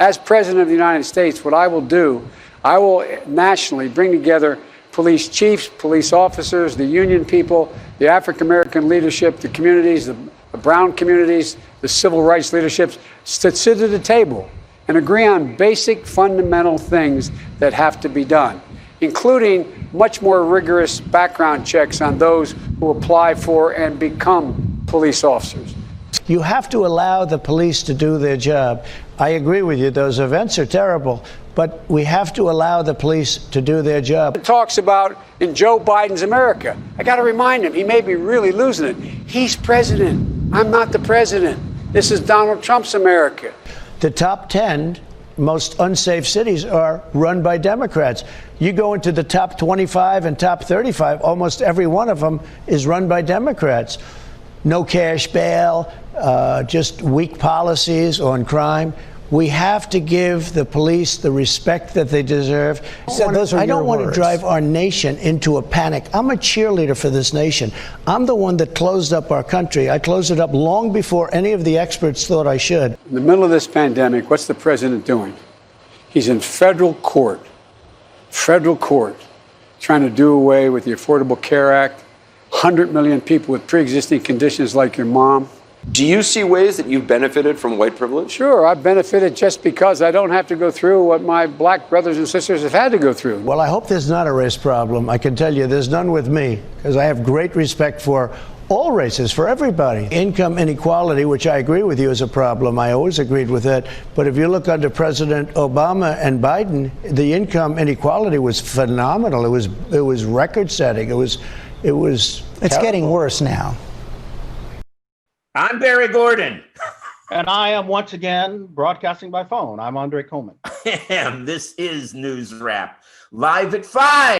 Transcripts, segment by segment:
As President of the United States, what I will do, I will nationally bring together police chiefs, police officers, the union people, the African-American leadership, the communities, the brown communities, the civil rights leaderships, to sit at the table and agree on basic fundamental things that have to be done, including much more rigorous background checks on those who apply for and become police officers. You have to allow the police to do their job. I agree with you. Those events are terrible, but we have to allow the police to do their job. It talks about in Joe Biden's America. I got to remind him, he may be really losing it. He's president. I'm not the president. This is Donald Trump's America. The top 10 most unsafe cities are run by Democrats. You go into the top 25 and top 35, almost every one of them is run by Democrats. No cash bail, just weak policies on crime. We have to give the police the respect that they deserve. I don't want to drive our nation into a panic. I'm a cheerleader for this nation. I'm the one that closed up our country. I closed it up long before any of the experts thought I should. In the middle of this pandemic, what's the president doing? He's in federal court, trying to do away with the Affordable Care Act. 100 million people with pre-existing conditions like your mom. Do you see ways that you've benefited from white privilege? Sure, I've benefited just because I don't have to go through what my black brothers and sisters have had to go through. Well, I hope there's not a race problem. I can tell you there's none with me, because I have great respect for all races, for everybody. Income inequality, which I agree with you is a problem. I always agreed with that. But if you look under President Obama and Biden, the income inequality was phenomenal. It was record-setting. It's getting worse now. I'm Barry Gordon. And I am once again broadcasting by phone. I'm Andre Coleman. And this is NewsRap, live at 5.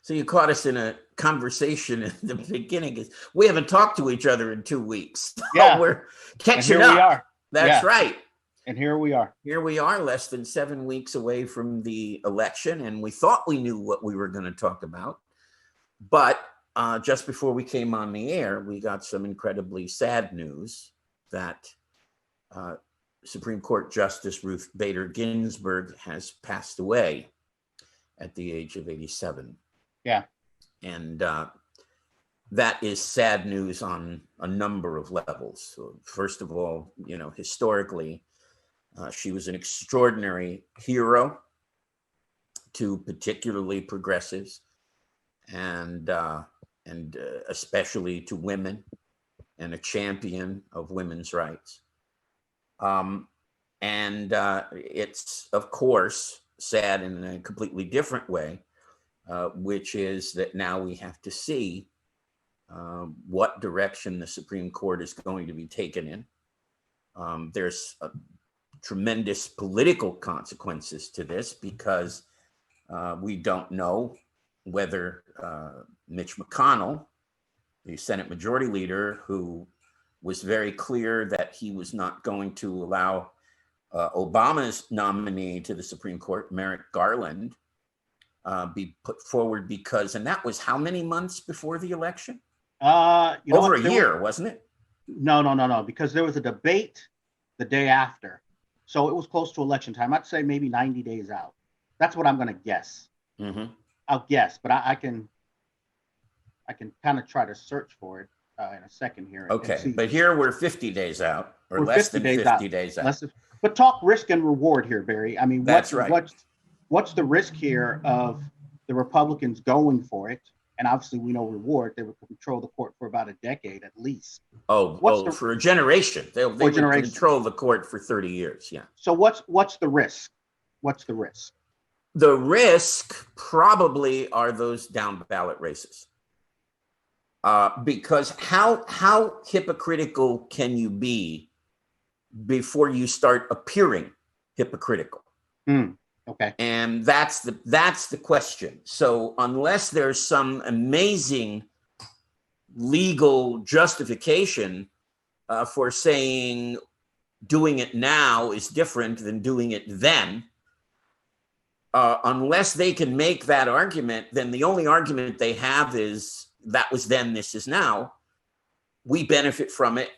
So you caught us in a conversation at the beginning. We haven't talked to each other in 2 weeks. So yeah, we're catching up. We are. That's right. And here we are. Here we are, less than 7 weeks away from the election, and we thought we knew what we were going to talk about. But just before we came on the air, we got some incredibly sad news that Supreme Court Justice Ruth Bader Ginsburg has passed away at the age of 87. Yeah. And that is sad news on a number of levels. So first of all, historically, she was an extraordinary hero to particularly progressives and especially to women, and a champion of women's rights. And it's, of course, sad in a completely different way, which is that now we have to see what direction the Supreme Court is going to be taken in. There's tremendous political consequences to this because we don't know whether Mitch McConnell, the Senate Majority Leader, who was very clear that he was not going to allow Obama's nominee to the Supreme Court, Merrick Garland, be put forward because, and that was how many months before the election? Over a year, wasn't it? No, because there was a debate the day after. So it was close to election time. I'd say maybe 90 days out. That's what I'm going to guess. Mm-hmm. I'll guess, but I can kind of try to search for it in a second here. Okay, but here we're 50 days out, or less than 50 days out. But talk risk and reward here, Barry. I mean, that's right. What's the risk here of the Republicans going for it? And obviously, we know reward. They would control the court for about a decade at least. For a generation. They would control the court for 30 years. Yeah. So what's the risk? What's the risk? The risk probably are those down ballot races. Because how hypocritical can you be before you start appearing hypocritical? Okay. And that's the question. So unless there's some amazing legal justification for saying doing it now is different than doing it then. Unless they can make that argument, then the only argument they have is that was then, this is now. We benefit from it,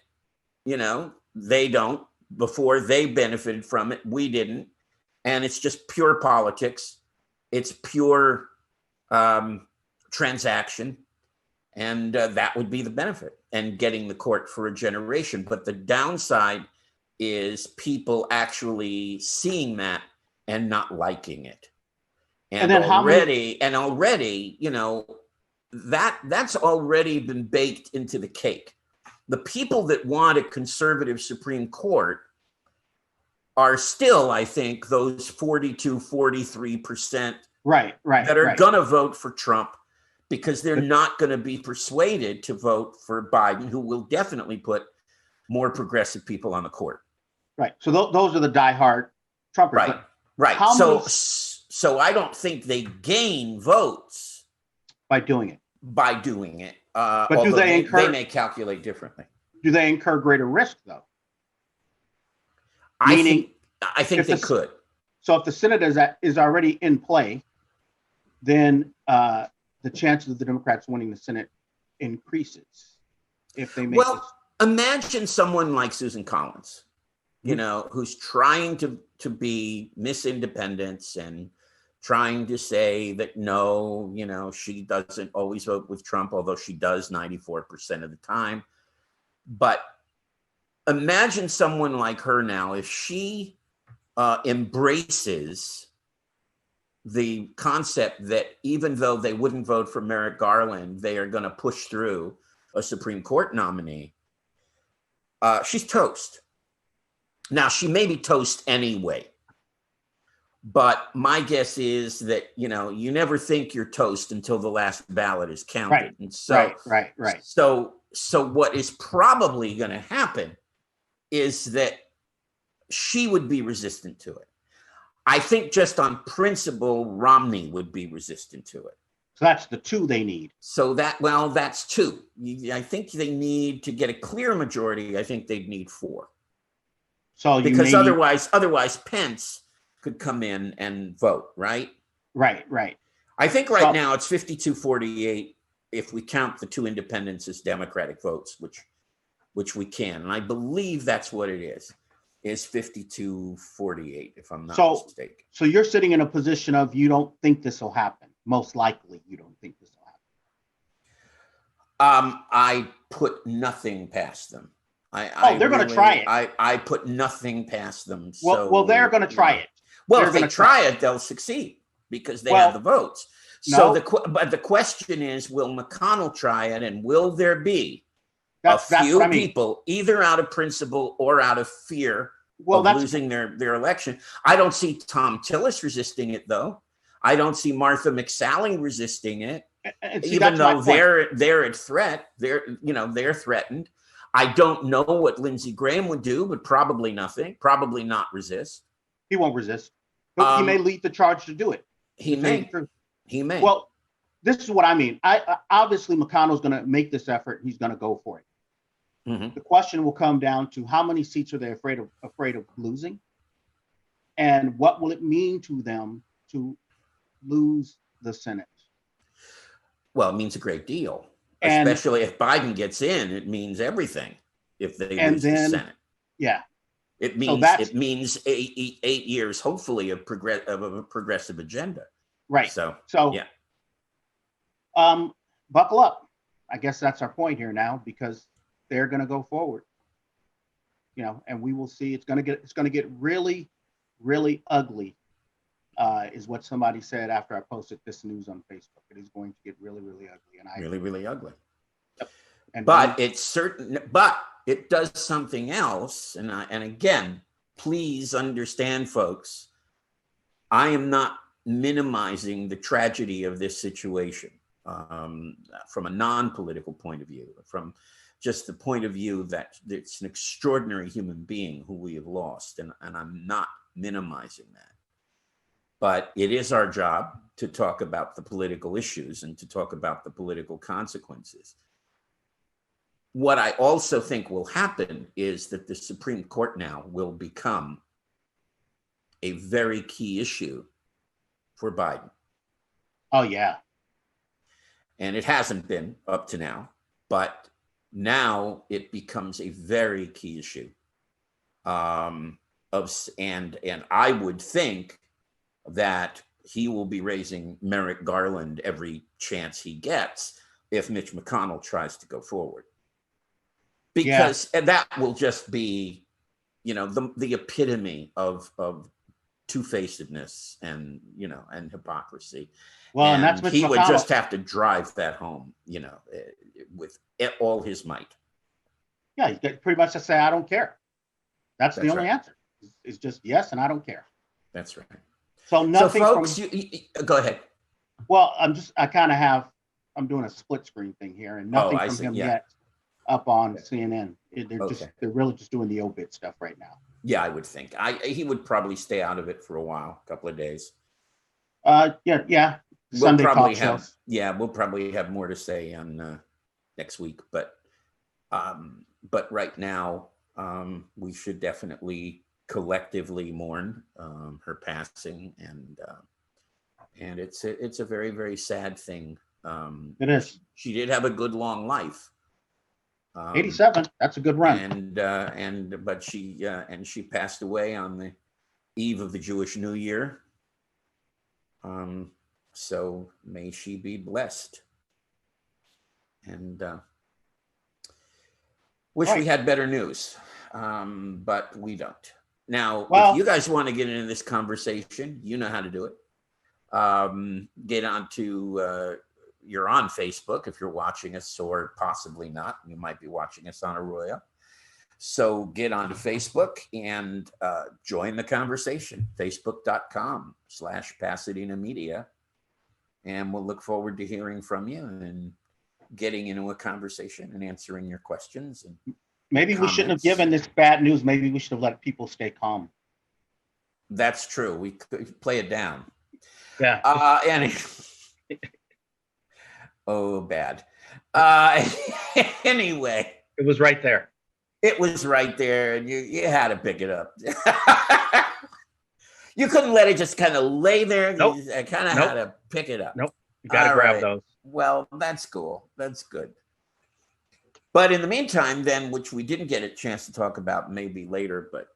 they don't. Before they benefited from it, we didn't. And it's just pure politics. It's pure transaction. And that would be the benefit, and getting the court for a generation. But the downside is people actually seeing that and not liking it. And then already, that's already been baked into the cake. The people that want a conservative Supreme Court are still, I think, those 42, 43% that are going to vote for Trump, because they're not going to be persuaded to vote for Biden, who will definitely put more progressive people on the court. Right. So those are the diehard Trumpers. Right. So I don't think they gain votes by doing it. But do they may calculate differently. Do they incur greater risk, though? I think they could. So if the Senate is already in play, then the chances of the Democrats winning the Senate increases if they make this. Imagine someone like Susan Collins, who's trying to be Miss Independence and trying to say that no, she doesn't always vote with Trump, although she does 94% of the time. But imagine someone like her now, if she embraces the concept that even though they wouldn't vote for Merrick Garland, they are going to push through a Supreme Court nominee. She's toast. Now, she may be toast anyway, but my guess is that, you never think you're toast until the last ballot is counted. Right. And so, right. So what is probably going to happen is that she would be resistant to it. I think just on principle, Romney would be resistant to it. So that's the two they need. That's two. I think they need to get a clear majority. I think they'd need 4. Because otherwise Pence could come in and vote, right? Right. I think now it's 52-48 if we count the 2 independents as Democratic votes, which we can. And I believe that's what it is 52-48, if I'm not mistaken. So you're sitting in a position of you don't think this will happen. Most likely you don't think this will happen. I put nothing past them. They're going to try it. I put nothing past them. Well, they're going to try it. Well, if they try it, they'll succeed because they have the votes. So but the question is, will McConnell try it, and will there be a few people either out of principle or out of fear of losing their election? I don't see Tom Tillis resisting it, though. I don't see Martha McSalling resisting it, even though they're at threat. They're threatened. I don't know what Lindsey Graham would do, but probably nothing. Probably not resist. He won't resist, but he may lead the charge to do it. He may. Well, this is what I mean. Obviously McConnell's going to make this effort. He's going to go for it. Mm-hmm. The question will come down to how many seats are they afraid of losing, and what will it mean to them to lose the Senate? Well, it means a great deal, especially if Biden gets in. It means everything if they lose the Senate. Yeah, it means 8 years, hopefully, of a progressive agenda. Right. So yeah. Buckle up. I guess that's our point here now, because they're going to go forward, and we will see. It's going to get really, really ugly, is what somebody said after I posted this news on Facebook. It is going to get really, really ugly, and really ugly. Yep. But it does something else, and again, please understand, folks, I am not minimizing the tragedy of this situation from a non-political point of view, from just the point of view that it's an extraordinary human being who we have lost, and I'm not minimizing that. But it is our job to talk about the political issues and to talk about the political consequences. what I also think will happen is that the Supreme Court now will become a very key issue for Biden. Oh, yeah. And it hasn't been up to now, but now it becomes a very key issue. And I would think that he will be raising Merrick Garland every chance he gets if Mitch McConnell tries to go forward. Because that will just be, the epitome of two-facedness and hypocrisy. Well, and that's Mitch he McConnell. would just have to drive that home, with all his might. Yeah, you get pretty much to say, I don't care. That's the only right. answer. It's just yes, and I don't care. That's right. So nothing. So, folks, go ahead. Well, I'm doing a split screen thing here, and nothing from him yet up on CNN. They're really just doing the obit stuff right now. Yeah, I would think. He would probably stay out of it for a while, a couple of days. Yeah. Sunday talk shows. We'll probably have more to say on next week, but right now we should definitely collectively mourn her passing, and it's a very, very sad thing. It is. She did have a good long life. 87. That's a good run. But she passed away on the eve of the Jewish New Year. So may she be blessed. And wish we had better news, but we don't. Now, if you guys want to get into this conversation, you know how to do it. Get onto, you're on Facebook if you're watching us, or possibly not. You might be watching us on Arroyo. So get onto Facebook and join the conversation, facebook.com/Pasadena Media. And we'll look forward to hearing from you and getting into a conversation and answering your questions. And maybe comments. We shouldn't have given this bad news. Maybe we should have let people stay calm. That's true. We could play it down. Yeah. Oh, bad. Anyway. It was right there. It was right there, and you had to pick it up. You couldn't let it just kind of lay there. Nope. You kind of had to pick it up. Nope. You got to grab those. Well, that's cool. That's good. But in the meantime, then, which we didn't get a chance to talk about maybe later, but,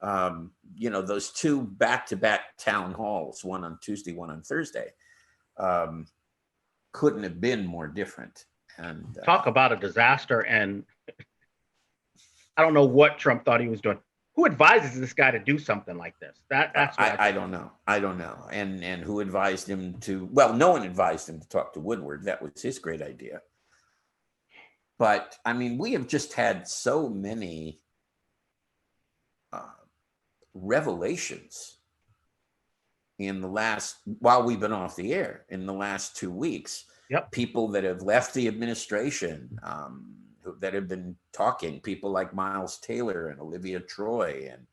those two back-to-back town halls, one on Tuesday, one on Thursday, couldn't have been more different. And talk about a disaster. And I don't know what Trump thought he was doing. Who advises this guy to do something like this? That's what I don't know. I don't know. And who advised him to? Well, no one advised him to talk to Woodward. That was his great idea. But I mean, we have just had so many revelations in the last, while we've been off the air, in the last 2 weeks. Yep. People that have left the administration, that have been talking, people like Miles Taylor and Olivia Troy, and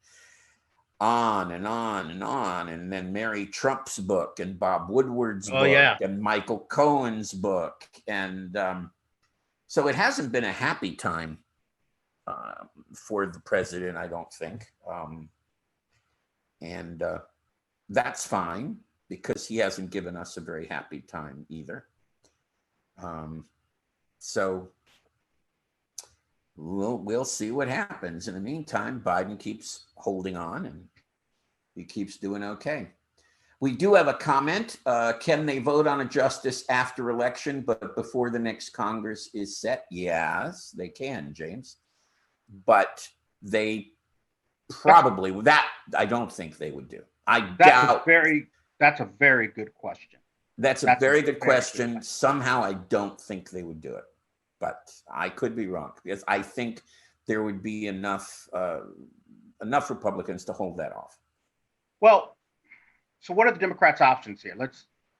on and on and on. And then Mary Trump's book, and Bob Woodward's book, and Michael Cohen's book. And so it hasn't been a happy time for the president, I don't think. And that's fine, because he hasn't given us a very happy time either. So we'll see what happens. In the meantime, Biden keeps holding on, and he keeps doing okay. We do have a comment. Can they vote on a justice after election, but before the next Congress is set? Yes, they can, James. But they probably, that I don't think they would do. That's a very good question. That's a very good question. Somehow I don't think they would do it. But I could be wrong, because I think there would be enough Republicans to hold that off. Well, so what are the Democrats' options here?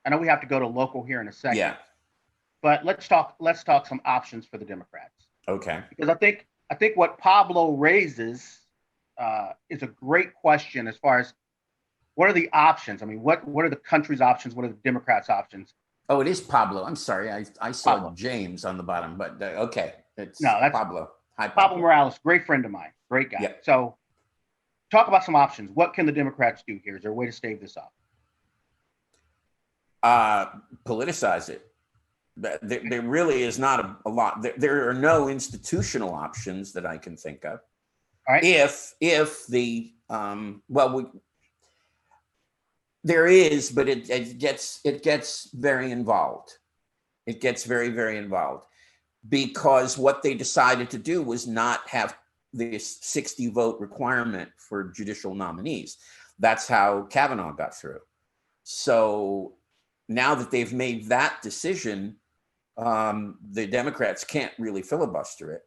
I know we have to go to local here in a second. Yeah. But let's talk some options for the Democrats. Okay. Because I think what Pablo raises is a great question as far as what are the options? I mean, what are the country's options? What are the Democrats' options? Oh, it is Pablo. I'm sorry. I saw Pablo. James on the bottom, but okay. It's No, that's Pablo. Hi, Pablo Morales, great friend of mine, great guy. Yeah. So talk about some options. What can the Democrats do here? Is there a way to stave this up? Politicize it. There really is not a lot. There are no institutional options that I can think of. All right. If the there is, but it gets very involved. It gets very, very involved because what they decided to do was not have this 60 vote requirement for judicial nominees. That's how Kavanaugh got through. So now that they've made that decision, the Democrats can't really filibuster it.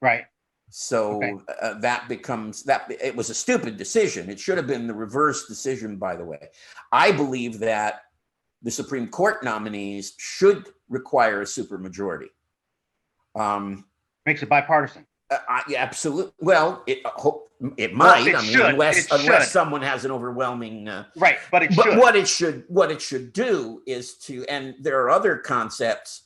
Right. So that becomes that. It was a stupid decision. It should have been the reverse decision, by the way. I believe that the Supreme Court nominees should require a supermajority. Makes it bipartisan. Yeah, absolutely. Well, it might. Well, unless someone has an overwhelming right. But what it should do is to, and there are other concepts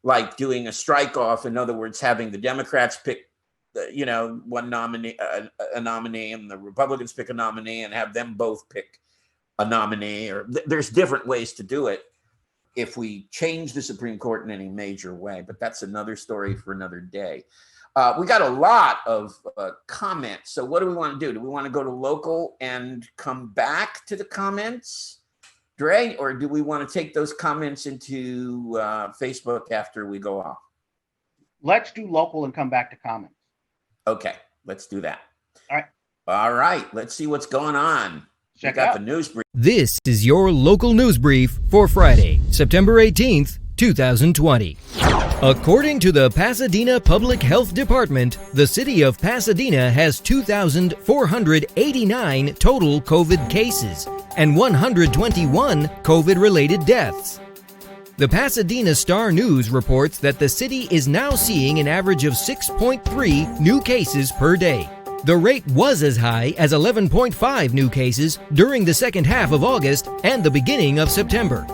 like doing a strike off. In other words, having the Democrats pick, one nominee, a nominee, and the Republicans pick a nominee, and have them both pick a nominee. Or there's different ways to do it if we change the Supreme Court in any major way. But that's another story for another day. We got a lot of comments. So what do we want to do? Do we want to go to local and come back to the comments, Dre, or do we want to take those comments into Facebook after we go off? Let's do local and come back to comments. Okay, let's do that. All right. Let's see what's going on. Check out the news brief. This is your local news brief for Friday, September 18th, 2020. According to the Pasadena Public Health Department, the city of Pasadena has 2,489 total COVID cases and 121 COVID-related deaths. The Pasadena Star News reports that the city is now seeing an average of 6.3 new cases per day. The rate was as high as 11.5 new cases during the second half of August and the beginning of September.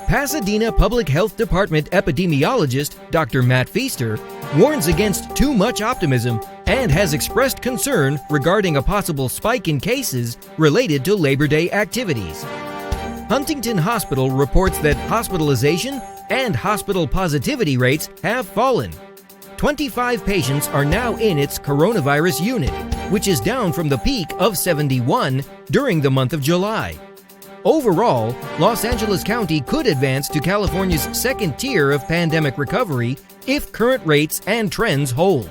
Pasadena Public Health Department epidemiologist Dr. Matt Feaster warns against too much optimism and has expressed concern regarding a possible spike in cases related to Labor Day activities. Huntington Hospital reports that hospitalization and hospital positivity rates have fallen. 25 patients are now in its coronavirus unit, which is down from the peak of 71 during the month of July. Overall, Los Angeles County could advance to California's second tier of pandemic recovery if current rates and trends hold.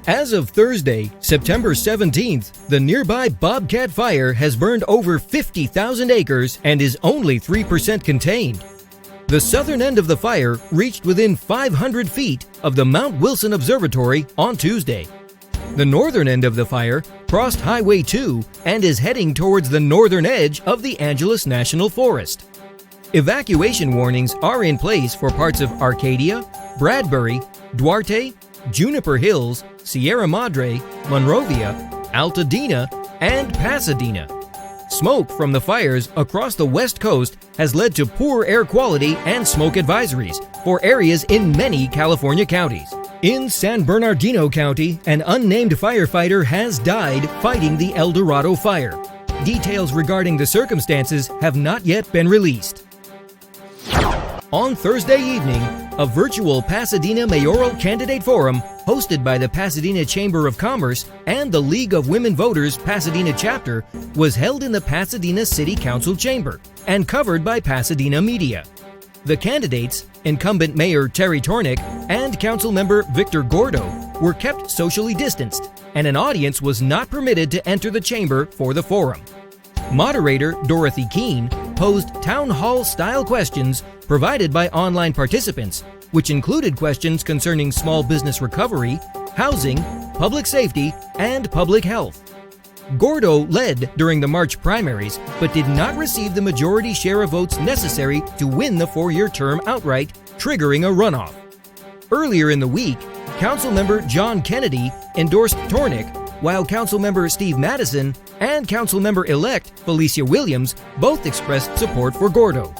As of Thursday, September 17th, the nearby Bobcat Fire has burned over 50,000 acres and is only 3% contained. The southern end of the fire reached within 500 feet of the Mount Wilson Observatory on Tuesday. The northern end of the fire crossed Highway 2 and is heading towards the northern edge of the Angeles National Forest. Evacuation warnings are in place for parts of Arcadia, Bradbury, Duarte, Juniper Hills, Sierra Madre, Monrovia, Altadena, and Pasadena. Smoke from the fires across the West Coast has led to poor air quality and smoke advisories for areas in many California counties. In San Bernardino County, an unnamed firefighter has died fighting the El Dorado fire. Details regarding the circumstances have not yet been released. On Thursday evening, a virtual Pasadena mayoral candidate forum hosted by the Pasadena Chamber of Commerce and the League of Women Voters Pasadena chapter was held in the Pasadena City Council chamber and covered by Pasadena media. The candidates, incumbent Mayor Terry Tornick and Councilmember Victor Gordo, were kept socially distanced, and an audience was not permitted to enter the chamber for the forum. Moderator Dorothy Keene posed town hall-style questions provided by online participants, which included questions concerning small business recovery, housing, public safety, and public health. Gordo led during the March primaries, but did not receive the majority share of votes necessary to win the four-year term outright, triggering a runoff. Earlier in the week, Councilmember John Kennedy endorsed Tornick, while Councilmember Steve Madison and Councilmember-elect Felicia Williams both expressed support for Gordo.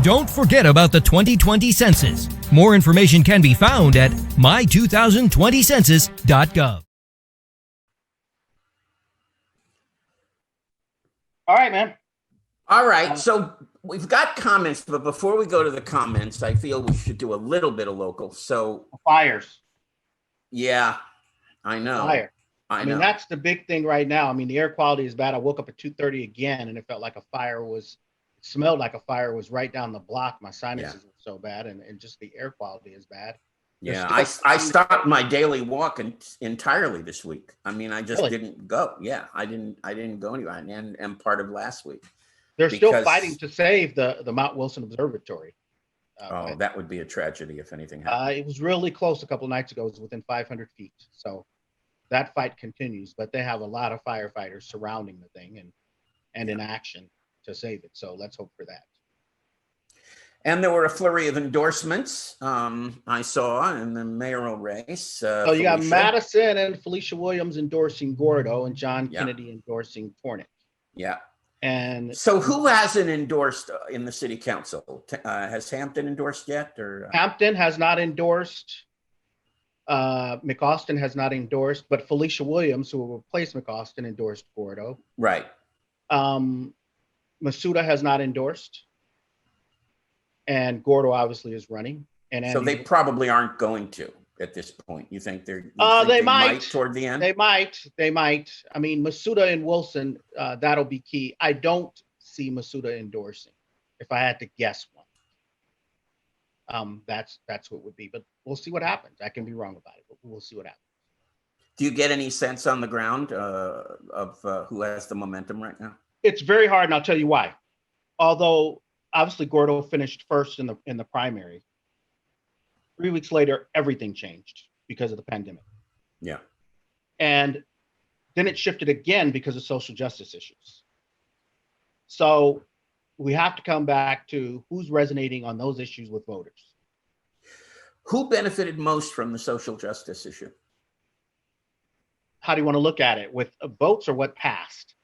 Don't forget about the 2020 census. More information can be found at my2020census.gov. All right, man. All right. So we've got comments, but before we go to the comments, I feel we should do a little bit of local. So Fires. yeah, I know. Fire. I mean, know. that's the big thing right now. I mean, the air quality is bad. I woke up at 2:30 again, and it felt like it smelled like a fire was right down the block. My sinuses were so bad, and just the air quality is bad. Yeah, I stopped my daily walk entirely this week. I mean, I just didn't go. Yeah, I didn't go anywhere, and part of last week. They're still fighting to save the Mount Wilson Observatory. That would be a tragedy if anything happened. It was really close a couple of nights ago. It was within 500 feet. So that fight continues, but they have a lot of firefighters surrounding the thing and in action to save it. So let's hope for that. And there were a flurry of endorsements I saw in the mayoral race. So you got Madison and Felicia Williams endorsing Gordo and John Kennedy endorsing Tornick. Yeah. And so who hasn't endorsed in the city council? Has Hampton endorsed yet? Or Hampton has not endorsed. McAustin has not endorsed, but Felicia Williams, who will replace McAustin, endorsed Gordo. Right. Masuda has not endorsed. And Gordo obviously is running. And so they probably aren't going to at this point. You think they might toward the end? They might. I mean, Masuda and Wilson, that'll be key. I don't see Masuda endorsing, if I had to guess one. That's what it would be. But we'll see what happens. I can be wrong about it, but we'll see what happens. Do you get any sense on the ground of who has the momentum right now? It's very hard, and I'll tell you why. Although obviously Gordo finished first in the primary. 3 weeks later, everything changed because of the pandemic. Yeah. And then it shifted again because of social justice issues. So we have to come back to who's resonating on those issues with voters. Who benefited most from the social justice issue? How do you want to look at it? With votes or what passed?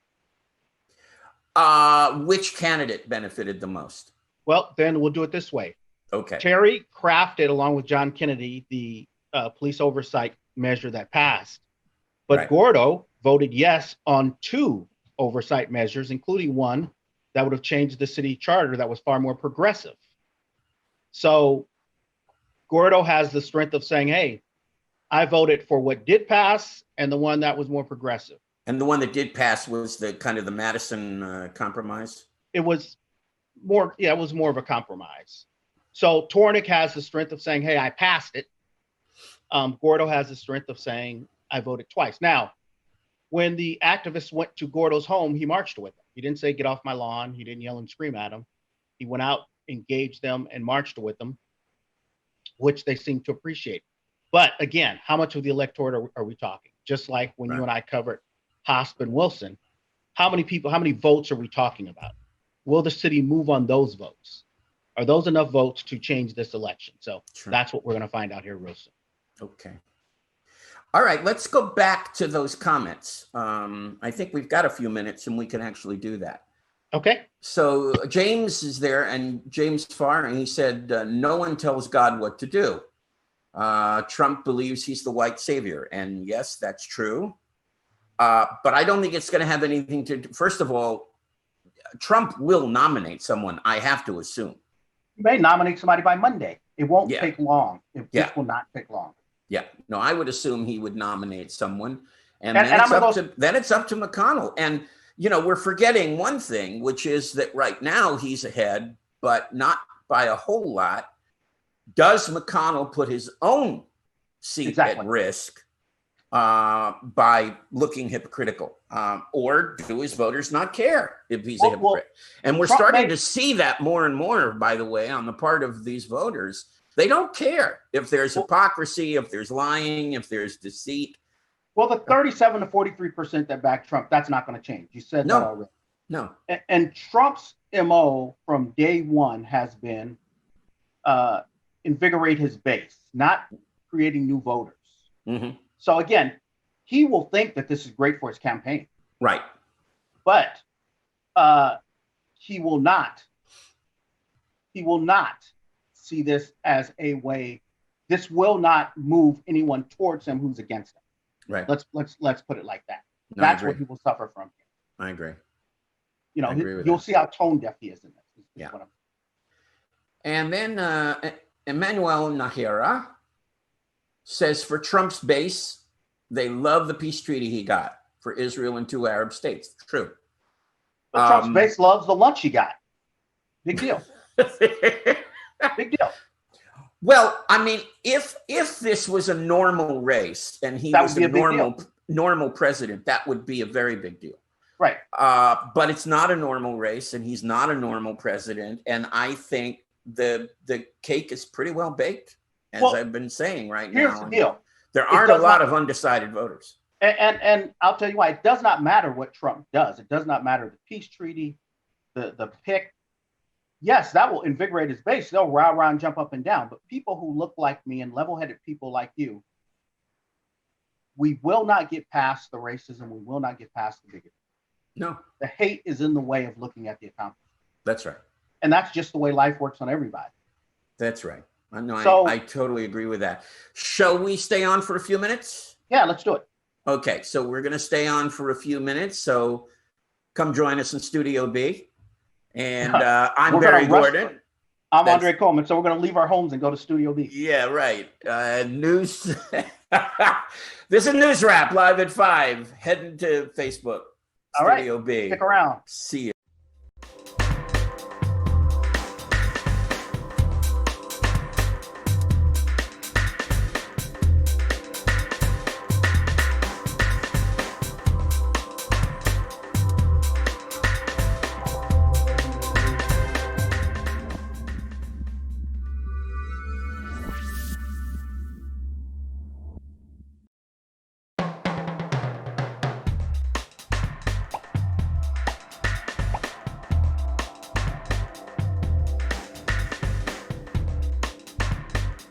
Which candidate benefited the most? Well, then we'll do it this way. Okay. Terry crafted, along with John Kennedy, the police oversight measure that passed. But Gordo voted yes on 2 oversight measures, including one that would have changed the city charter that was far more progressive. So Gordo has the strength of saying, hey, I voted for what did pass and the one that was more progressive. And the one that did pass was the kind of the Madison compromise? It was more of a compromise. So Tornick has the strength of saying, hey, I passed it. Gordo has the strength of saying, I voted twice. Now, when the activists went to Gordo's home, he marched with them. He didn't say, get off my lawn. He didn't yell and scream at them. He went out, engaged them, and marched with them, which they seemed to appreciate. But again, how much of the electorate are we talking? Just like when you and I covered Hosp and Wilson, how many votes are we talking about? Will the city move on those votes? Are those enough votes to change this election? So that's what we're going to find out here real soon. Okay. All right, let's go back to those comments. I think we've got a few minutes and we can actually do that. Okay. So James is there, and James Farr, and he said, no one tells God what to do. Trump believes he's the white savior. And yes, that's true. But I don't think it's going to have anything to do. First of all, Trump will nominate someone, I have to assume. He may nominate somebody by Monday. It won't take long. This will not take long. Yeah. No, I would assume he would nominate someone. And then it's up to McConnell. And, you know, we're forgetting one thing, which is that right now he's ahead, but not by a whole lot. Does McConnell put his own seat at risk by looking hypocritical? Or do his voters not care if he's a hypocrite? And we're starting to see that more and more, by the way, on the part of these voters. They don't care if there's hypocrisy, if there's lying, if there's deceit. Well, the 37 to 43% that back Trump, that's not going to change. You said that already. No. And Trump's MO from day one has been invigorate his base, not creating new voters. Mm-hmm. So again, he will think that this is great for his campaign. Right. But he will not he will not see this as a way. This will not move anyone towards him who's against him. Right. Let's put it like that. No, I That's agree. what he will suffer from. I agree. You know, I agree with you'll that. see how tone deaf he is in this. Yeah. What I'm- And then Emmanuel Nahira says for Trump's base, they love the peace treaty he got for Israel and 2 Arab states. True. But Trump's base loves the lunch he got. Big deal. Big deal. Well, I mean, if this was a normal race and he That was would be a a big normal president, that would be a very big deal. Right. But it's not a normal race, and he's not a normal president. And I think the cake is pretty well baked, as Well, I've been saying right Here's now. the deal. There aren't a does lot not- of undecided voters. And I'll tell you why. It does not matter what Trump does. It does not matter the peace treaty, the pick. Yes, that will invigorate his base. They'll rah rah and jump up and down. But people who look like me and level-headed people like you, we will not get past the racism. We will not get past the bigotry. No, The hate is in the way of looking at the accomplishment. that's right. And that's just the way life works on everybody. That's right. So- I totally agree with that. Shall we stay on for a few minutes? Yeah, let's do it. Okay, so we're going to stay on for a few minutes. So come join us in Studio B. And I'm We're Barry gonna rush- Gordon. I'm That's- Andre Coleman. So we're going to leave our homes and go to Studio B. Yeah, right. News. This is NewsRap live at 5. Heading to Facebook. All right. Studio B. Stick around. See ya.